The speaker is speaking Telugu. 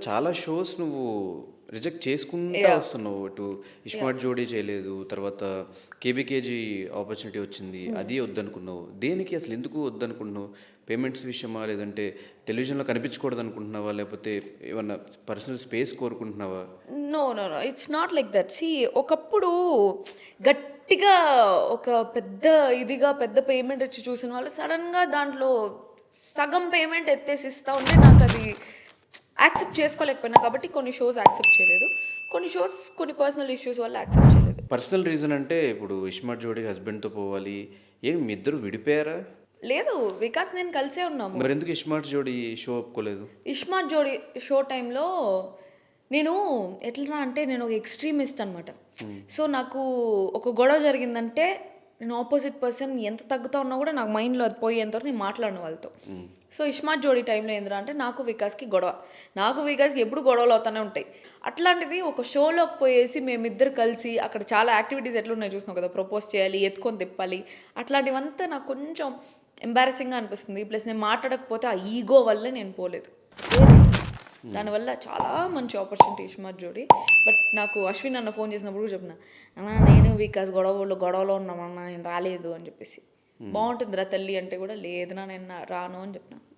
చాలా షోస్ నువ్వు రిజెక్ట్ చేసుకుంటా యాహ్! వస్తున్నావు. ఇటు యాహ్! 'ఇస్మార్ట్ జోడీ' చేయలేదు. తర్వాత 'కేబీకేజీ' ఆపర్చునిటీ వచ్చింది. అది వద్దనుకున్నావు. దేనికి అసలు ఎందుకు వద్దనుకుంటున్నావు? పేమెంట్స్ విషయమా? లేదంటే టెలివిజన్‌లో కనిపించకూడదనుకుంటున్నావా? లేకపోతే ఏమన్నా పర్సనల్ స్పేస్ కోరుకుంటున్నావా? No. No. No. It's not like that. ఒకప్పుడు గట్టిగా ఒక పెద్ద ఇదిగా పెద్ద పేమెంట్ వచ్చి చూసిన వాళ్ళు సడన్‌గా దాంట్లో సగం పేమెంట్ ఎత్తేసి ఇస్తా ఉంటే నాకది యాక్సెప్ట్ చేసుకోలేకపోయినా కాబట్టి కొన్ని షోస్ యాక్సెప్ట్ చేయలేదు. కొన్ని షోస్ కొన్ని పర్సనల్ ఇష్యూస్ వల్ల యాక్సెప్ట్ చేయలేదు. పర్సనల్ రీజన్ అంటే ఇప్పుడు 'ఇస్మార్ట్ జోడీ' హస్బెండ్‌తో పోవాలి. ఏం మీ ఇద్దరు విడిపోయారా? లేదు, వికాస్ నేను కలిసే ఉన్నాము. మరెందుకు 'ఇస్మార్ట్ జోడీ' షో ఒప్పుకోలేదు? ఇస్మార్ట్ జోడీ షో టైంలో నేను ఎట్లా అంటే నేను ఒక ఎక్స్ట్రీమిస్ట్ అనమాట. సో నాకు ఒక గొడవ జరిగిందంటే నేను ఆపోజిట్ పర్సన్ ఎంత తగ్గుతా ఉన్నా కూడా నాకు మైండ్లో అది పోయేంతవరకు నేను మాట్లాడను వాళ్ళతో. సో ఇస్మార్ట్ జోడీ టైంలో ఏంద్రా అంటే నాకు వికాస్కి గొడవ, నాకు వికాస్కి ఎప్పుడు గొడవలు అవుతూనే ఉంటాయి. అట్లాంటిది ఒక షోలోకి పోయేసి మేమిద్దరు కలిసి అక్కడ చాలా యాక్టివిటీస్ ఎట్లున్నాయి చూస్తున్నాం కదా, ప్రపోజ్ చేయాలి, ఎత్తుకొని తిప్పాలి, అట్లాంటివంతా నాకు కొంచెం ఎంబారసింగ్గా అనిపిస్తుంది. ప్లస్ నేను మాట్లాడకపోతే ఆ ఈగో వల్లే నేను పోలేదు. దానివల్ల చాలా మంచి ఆపర్చునిటీ ఇస్మార్ట్ జోడీ. బట్ నాకు అశ్విన్ అన్న ఫోన్ చేసినప్పుడు కూడా చెప్పిన, అన్నా నేను వికాస్ గొడవలో ఉన్నామన్నా, నేను రాలేదు అని చెప్పేసి. బాగుంటుందిరా తల్లి అంటే కూడా లేదునా నేను రాను అని చెప్పిన.